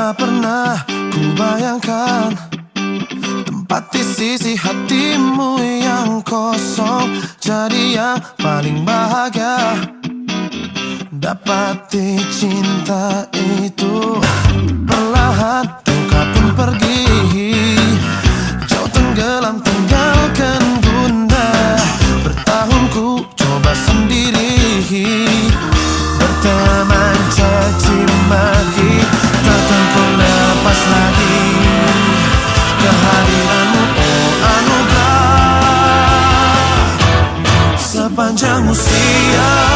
Tak pernah ku bayangkan tempat di sisi hatimu yang kosong jadi yang paling bahagia. Dapati cinta itu perlahan engkau pun pergi, jauh tenggelam tinggalkan bunda. Bertahun ku coba sendiri, berteman caci maki, takkan ku lepas lagi kehadiranmu, oh anugerah. Sepanjang usia